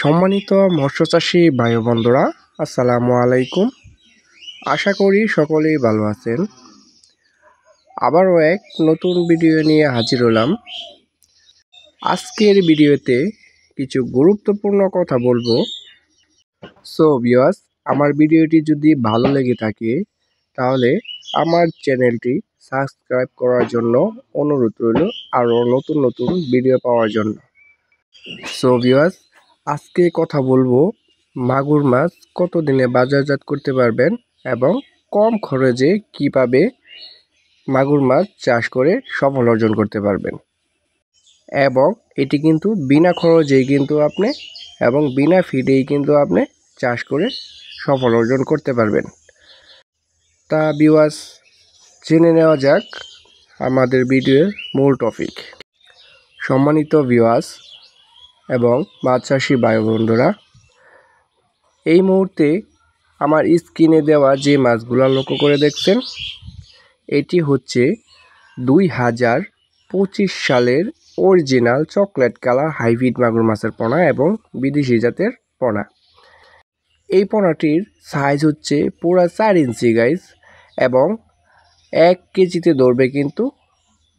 সম্মানিত মৎস্যচাষী ভাই বন্ধুরা, আসসালামু আলাইকুম। আশা করি সকলেই ভালো আছেন। আবারও এক নতুন ভিডিও নিয়ে হাজির হলাম। আজকের ভিডিওতে কিছু গুরুত্বপূর্ণ কথা বলবো। সো ভিউয়ার্স, আমার ভিডিওটি যদি ভালো লেগে থাকে তাহলে আমার চ্যানেলটি সাবস্ক্রাইব করার জন্য অনুরোধ রইল, আরও নতুন নতুন ভিডিও পাওয়ার জন্য। সো ভিউয়ার্স, আজকে কথা বলবো মাগুর মাছ কতদিনে বাজারজাত করতে পারবেন এবং কম খরচে কিভাবে মাগুর মাছ চাষ করে সফল অর্জন করতে পারবেন, এবং এটি কিন্তু বিনা খরচেই কিন্তু আপনি এবং বিনা ফিডেই কিন্তু আপনি চাষ করে সফল অর্জন করতে পারবেন। তা ভিউয়ার্স, জেনে নেওয়া যাক আমাদের ভিডিওর মূল টপিক। সম্মানিত ভিউয়ার্স এবং মাছ চাষী ভাই বন্ধুরা, এই মুহূর্তে আমার স্ক্রিনে দেওয়া যে মাছগুলো লক্ষ্য করে দেখছেন, এটি হচ্ছে 2025 সালের অরিজিনাল চকলেট কালার হাইব্রিড মাগুর মাছের পোনা এবং বিদেশি জাতের পোনা। এই পোনাটির সাইজ হচ্ছে পুরো 4 ইঞ্চি গাইজ, এবং 1 কেজিতে ধরবে কিন্তু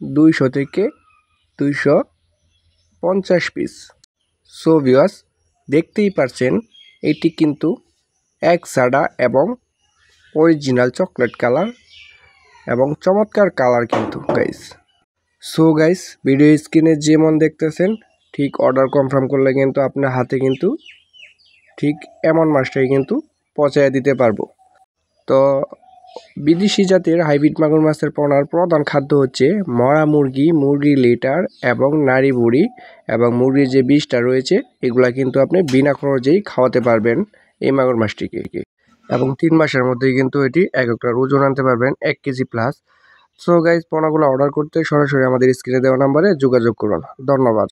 200 থেকে 250 পিস। সো ভিউয়ার্স, দেখতেই পারছেন এটি কিন্তু এক সাদা এবং অরিজিনাল চকলেট কালার এবং চমৎকার কালার কিন্তু গাইস। সো গাইস, ভিডিও স্ক্রিনে যেমন দেখতেছেন ঠিক অর্ডার কনফার্ম করলে কিন্তু আপনার হাতে কিন্তু ঠিক এমন মাছটাই কিন্তু পৌঁছায় দিতে পারবো। তো বিদেশি জাতের হাইব্রিড মাগুর মাছের পোনার প্রধান খাদ্য হচ্ছে মরা মুরগি, মুরগির লিটার এবং নাড়ি বুড়ি এবং মুরগির যে বিষটা রয়েছে, এগুলা কিন্তু আপনি বিনা খরচেই খাওয়াতে পারবেন এই মাগুর মাছটিকে, এবং 3 মাসের মধ্যেই কিন্তু এটি এক একটার ওজন আনতে পারবেন 1 কেজি প্লাস। সো গাইজ, পোনাগুলো অর্ডার করতে সরাসরি আমাদের স্ক্রিনে দেওয়া নাম্বারে যোগাযোগ করুন। ধন্যবাদ।